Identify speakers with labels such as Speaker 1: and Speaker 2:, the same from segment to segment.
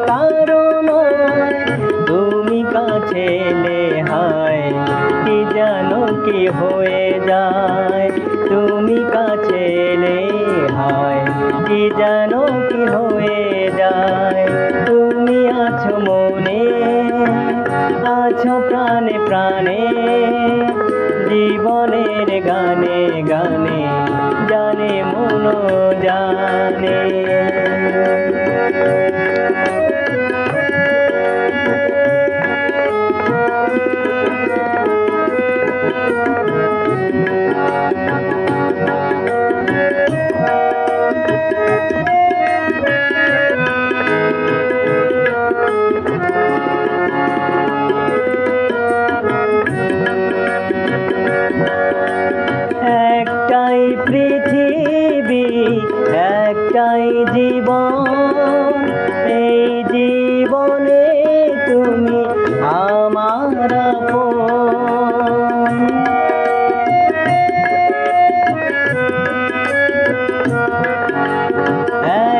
Speaker 1: কারো নয়, তুমি কাছে এলে হায় কি জানো কি হয়ে যায়। তুমি কাছে এলে হায় কি জানো কি হয়ে যায়। তুমি আছো মনে, আছো প্রাণে প্রাণে, জীবনের গানে গানে জানে মন জানে। একটাই পৃথিবী, একটাই জীবন, এই জীবনে তুমি আমার আপন।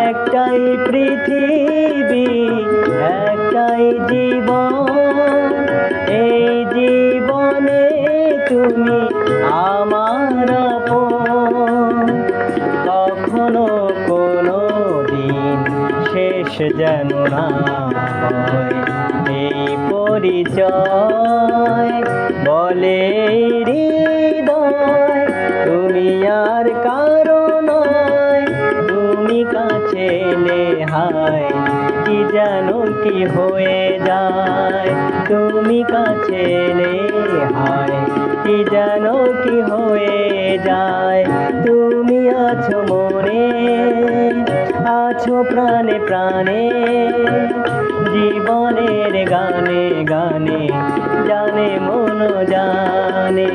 Speaker 1: একটাই পৃথিবী, একটাই জীবন, এই জীবনে তুমি আমার আপন। কখনো কোনো দিন শেষ যেন না হয় এই পরিচয়, বলে হৃদয় তুমি আর কারো নয়। তুমি কাছে এলে হায় কি জানো কি হয়ে যায়। তুমি কাছে এলে হায় কি জানো কি হয়ে যায়। তুমি আছো মনে, আছো প্রাণে প্রাণে, জীবনের গানে গানে জানে মন জানে।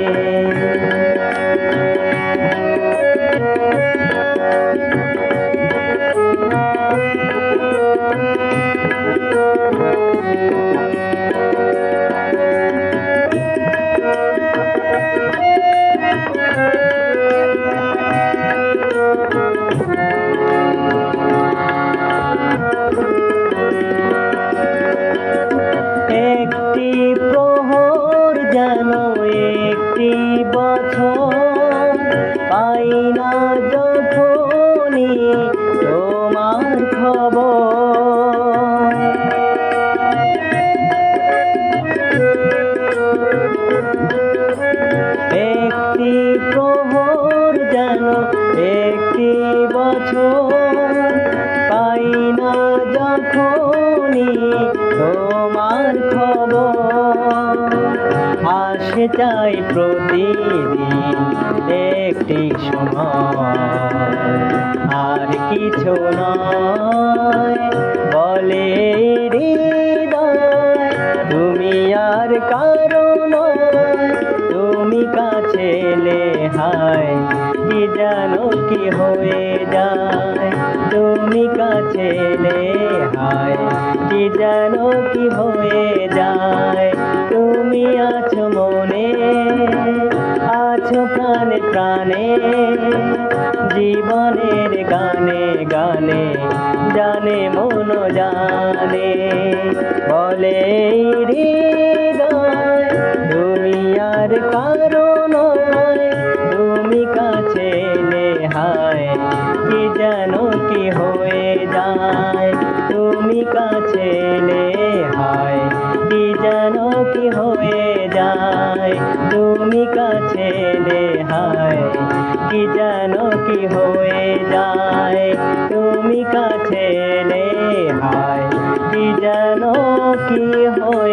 Speaker 1: একটি প্রহর যেন একটি বছর, পাই না যখনই তোমার খবর। একটি প্রহর যেন একটি বছর, পাই না যখনই তোমার খবর। আসে চাই প্রতিদিন একটি সময়, আর কিছু নয়, বলে হৃদয় তুমি আর কারো নয়। তুমি কাছে এলে হায় কি জানো কি হয়ে যায়। তুমি কাছে এলে হায় কি জানো কি হয়ে যায়। তুমি আছো মনে, আছো প্রাণে প্রাণে, জীবনের গানে গানে জানে মন জানে, বলে হৃদয় তুমি আর কারো নয়। তুমি কাছে এলে হায় কি জানো কি হয়ে যায়। তুমি কাছে এলে হায় কি জানো কি হয়ে যায়। তুমি কাছে এলে হায় কি জানো কি হয়ে যায়। তুমি কাছে এলে হায় কি জানো কি হয়ে